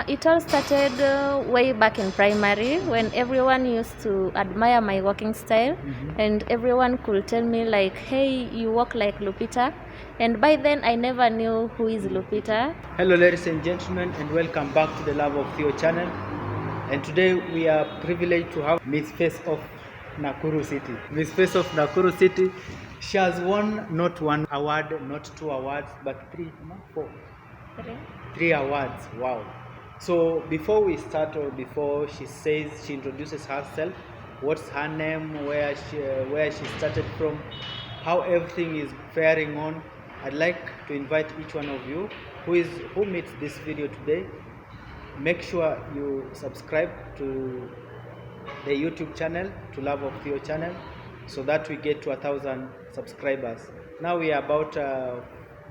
It all started way back in primary when everyone used to admire my walking style, and everyone could tell me like, hey, you walk like Lupita. And by then I never knew who is Lupita. Hello ladies and gentlemen, and welcome back to the Love of Theo channel. And today we are privileged to have Miss Face of Nakuru City. Miss Face of Nakuru City, she has won not one award, not two awards, but three awards. Wow. So before we start, or before she introduces herself, what's her name, where she started from, how everything is faring on, I'd like to invite each one of you who meets this video today. Make sure you subscribe to the YouTube channel, to Love of Theo channel, so that we get to 1,000 subscribers. Now we are about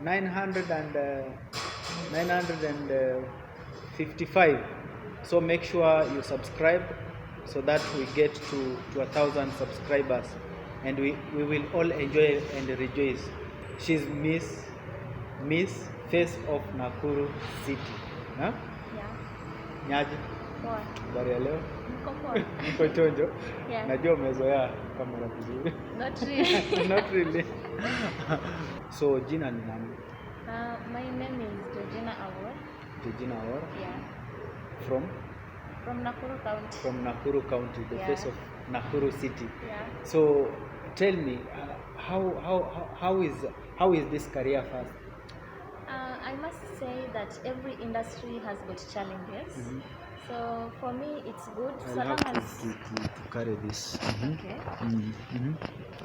955. So make sure you subscribe so that we get to 1,000 subscribers, and we will all enjoy and rejoice. She's Miss Face of Nakuru City. Huh? Yeah. Nyaji? Poa. Habari ya leo? Niko poa. Niko chonjo? Yeah. Najua umezoea kamera vizuri. Not really. Not really. So jina ni nani? My name is Georgina Awor. Georgina Awor? Yeah. From Nakuru County. From Nakuru County, the Yeah. Face of Nakuru City. Yeah. So tell me, how is this career first? I must say that every industry has got challenges. So for me, it's good. So long as to carry this. okay.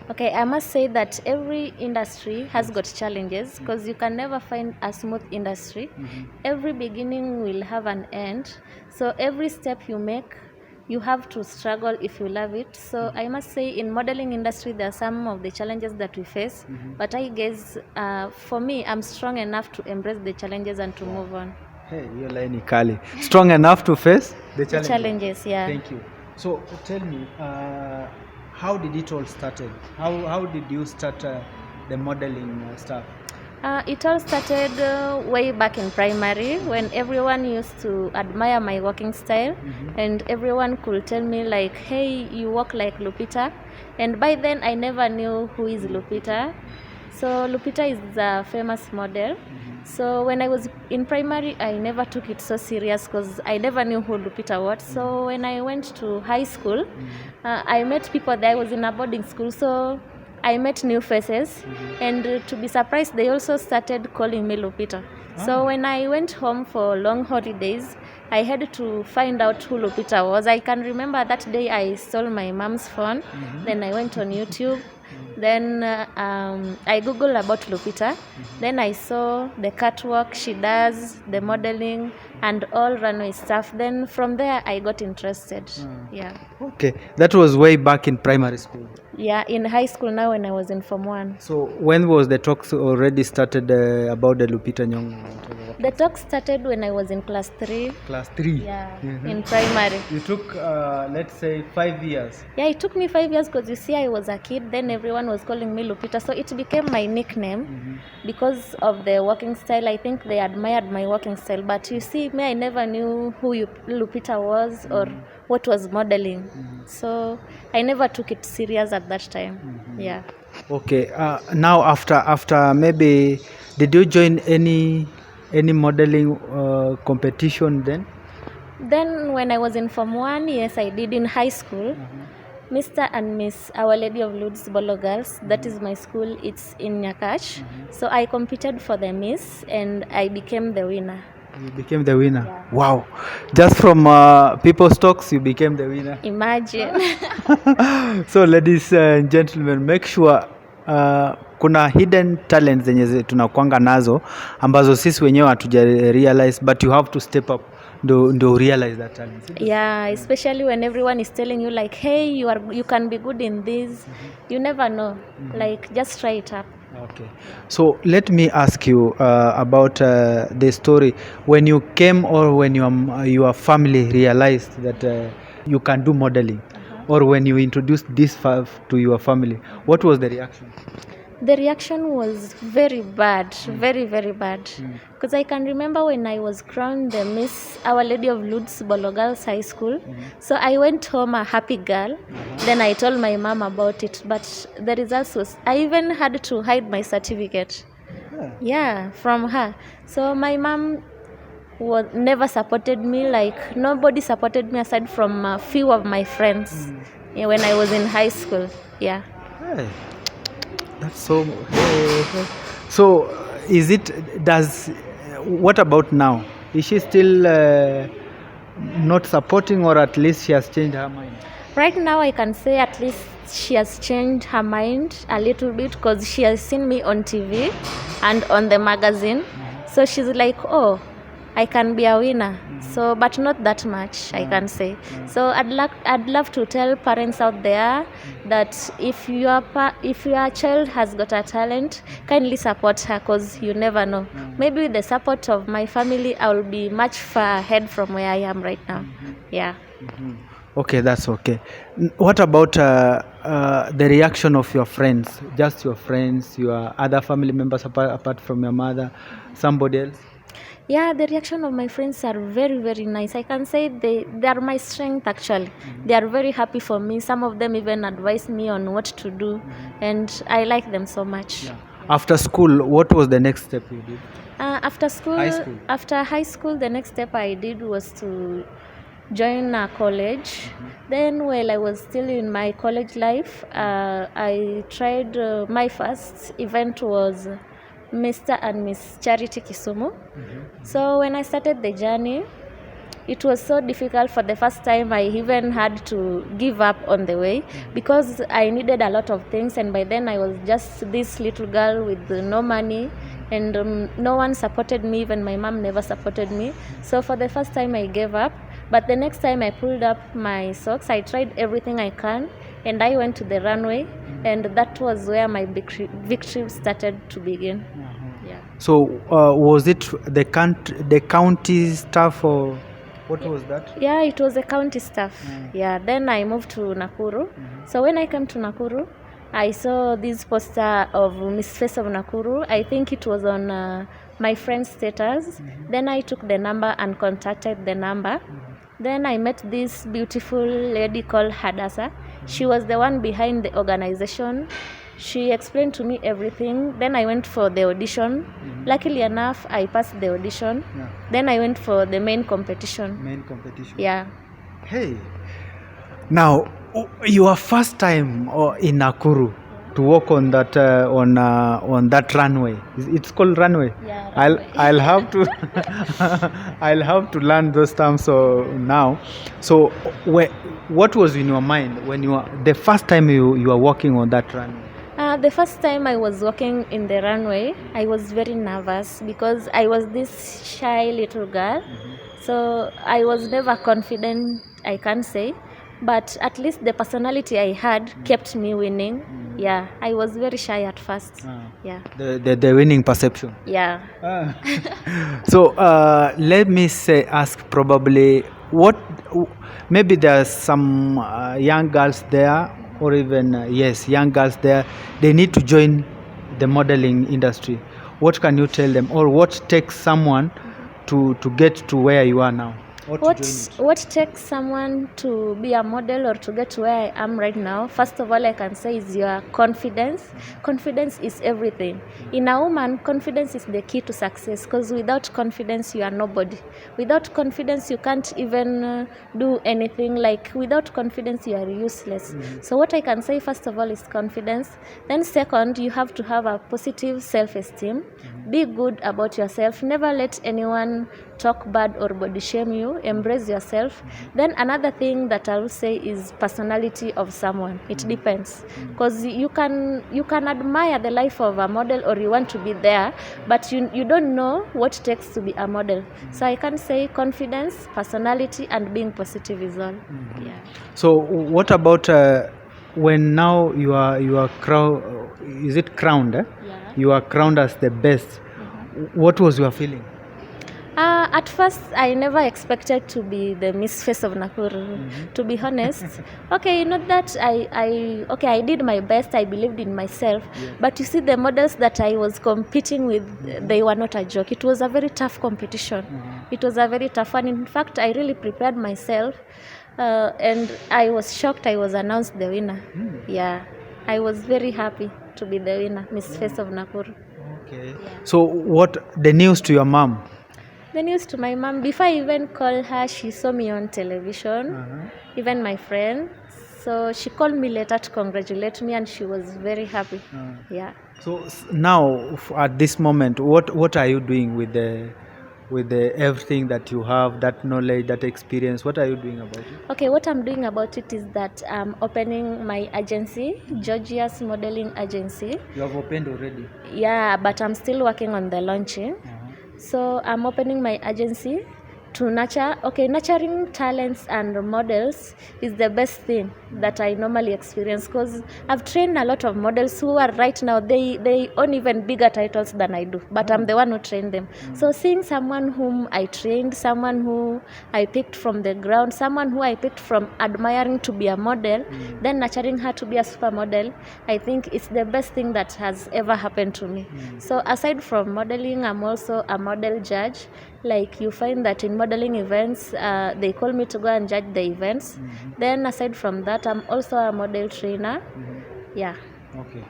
Okay, I must say that every industry has got challenges because you can never find a smooth industry. Every beginning will have an end. So every step you make, you have to struggle if you love it. So I must say in modeling industry, there are some of the challenges that we face. But I guess for me, I'm strong enough to embrace the challenges and to move on. Hey, you're like Kali. Strong enough to face the challenges. Challenges, yeah. Thank you. So tell me, how did it all started? How did you start the modeling stuff? It all started way back in primary when everyone used to admire my walking style, and everyone could tell me like, hey, you walk like Lupita. And by then I never knew who is Lupita. So Lupita is a famous model. So when I was in primary, I never took it so serious because I never knew who Lupita was. So when I went to high school, I met people there. I was in a boarding school, so I met new faces, and to be surprised, they also started calling me Lupita. So when I went home for long holidays, I had to find out who Lupita was. I can remember that day I stole my mom's phone. Then I went on YouTube. Then I googled about Lupita. Then I saw the catwalk she does, the modeling, and all runway stuff. Then from there I got interested. Yeah. Okay, that was way back in primary school. Yeah, in high school now when I was in Form 1. So when was the talks already started about the Lupita Nyong'o? The talk started when I was in class 3. Class 3? Yeah, in primary. You took, let's say, 5 years. Yeah, it took me 5 years because you see I was a kid, then everyone was calling me Lupita. So it became my nickname because of the walking style. I think they admired my walking style. But you see, me, I never knew who Lupita was or what was modeling. So I never took it serious at that time. Yeah. Okay. Now after maybe, did you join any modeling competition then? Then when I was in Form 1, yes, I did in high school. Mr. and Miss Our Lady of Lourdes Bolo Girls, that is my school, it's in Nyakach. So I competed for the Miss and I became the winner. You became the winner? Yeah. Wow. Just from people's talks, you became the winner? Imagine. So ladies and gentlemen, make sure kuna hidden talents zenye tunakuanga nazo ambazo sisi wenyewe hatuja realize, but you have to step up ndo realize that talent. Yeah, especially when everyone is telling you like, hey, you can be good in this. You never know. Like, just try it up. Okay. So let me ask you about the story when you came, or when your family realized that you can do modeling, or when you introduced this to your family. What was the reaction? The reaction was very bad, very, very bad. Because I can remember when I was crowned the Miss Our Lady of Lourdes Bolo Girls High School. So I went home a happy girl. Then I told my mom about it. But the results was, I even had to hide my certificate. Yeah, from her. So my mom never supported me. Like nobody supported me aside from a few of my friends when I was in high school. Yeah. Hey, that's so. So, is it? Does what about now? Is she still not supporting, or at least she has changed her mind? Right now, I can say at least she has changed her mind a little bit because she has seen me on TV and on the magazine. So she's like, oh, I can be a winner. So, but not that much, I can say. So I'd love to tell parents out there that if your child has got a talent, kindly support her because you never know. Maybe with the support of my family, I will be much far ahead from where I am right now. Yeah. Okay, that's okay. What about the reaction of your friends? Just your friends, your other family members apart from your mother, somebody else? Yeah, the reaction of my friends are very, very nice. I can say they are my strength actually. They are very happy for me. Some of them even advise me on what to do, and I like them so much. Yeah. After school, what was the next step you did? After school, after high school, the next step I did was to join a college. Then while I was still in my college life, I tried my first event was Mr. and Miss Charity Kisumu. So when I started the journey, it was so difficult. For the first time, I even had to give up on the way because I needed a lot of things, and by then I was just this little girl with no money, and no one supported me. Even my mom never supported me. So for the first time, I gave up. But the next time I pulled up my socks, I tried everything I can, and I went to the runway, and that was where my victory started to begin. Yeah. So was it the county staff, or what was that? Yeah, it was a county staff. Yeah, then I moved to Nakuru. So when I came to Nakuru, I saw this poster of Miss Face of Nakuru. I think it was on my friend's status. Then I took the number and contacted the number. Then I met this beautiful lady called Hadasa. She was the one behind the organization. She explained to me everything. Then I went for the audition. Luckily enough, I passed the audition. Then I went for the main competition. Yeah. Hey, now your first time in Nakuru to walk on that on that runway. It's called runway. Yeah, runway. I'll have to I'll have to learn those terms now. So what was in your mind when the first time you were walking on that runway? The first time I was walking in the runway, I was very nervous because I was this shy little girl. So I was never confident, I can say. But at least the personality I had kept me winning. Yeah, I was very shy at first. Yeah. The winning perception. Yeah. So let me ask probably maybe there's some young girls there, or even young girls there, they need to join the modeling industry. What can you tell them, or what takes someone to get to where you are now? What takes someone to be a model or to get to where I am right now? First of all, I can say is your confidence. Confidence is everything. In a woman, confidence is the key to success, because without confidence, you are nobody. Without confidence, you can't even do anything. Like without confidence, you are useless. So what I can say, first of all, is confidence. Then second, you have to have a positive self-esteem. Be good about yourself. Never let anyone talk bad or body shame you. Embrace yourself. Then another thing that I will say is personality of someone. It depends, because you can admire the life of a model, or you want to be there, but you don't know what it takes to be a model. So I can say confidence, personality, and being positive is all. Yeah. So what about when now you are crowned? Is it crowned? Yeah. You are crowned as the best. What was your feeling? At first, I never expected to be the Miss Face of Nakuru, to be honest. Okay, not that I did my best, I believed in myself. Yeah. But you see, the models that I was competing with, they were not a joke. It was a very tough competition. It was a very tough one. In fact, I really prepared myself. And I was shocked I was announced the winner. Yeah, I was very happy to be the winner, Miss Face of Nakuru. Okay. So what the news to your mom? The news to my mom, before I even called her, she saw me on television, even my friend. So she called me later to congratulate me, and she was very happy. Yeah. So now at this moment, what are you doing with the everything that you have, that knowledge, that experience? What are you doing about it? Okay, what I'm doing about it is that I'm opening my agency, Georgia's modeling agency. You have opened already? Yeah, but I'm still working on the launching. So I'm opening my agency to nurture. Okay, nurturing talents and models is the best thing that I normally experience, because I've trained a lot of models who are right now, they own even bigger titles than I do, but I'm the one who trained them. So seeing someone whom I trained, someone who I picked from the ground, someone who I picked from admiring to be a model, then nurturing her to be a supermodel, I think it's the best thing that has ever happened to me. So aside from modeling, I'm also a model judge. Like you find that in modeling events, they call me to go and judge the events. Then aside from that, I'm also a model trainer. Yeah. Okay.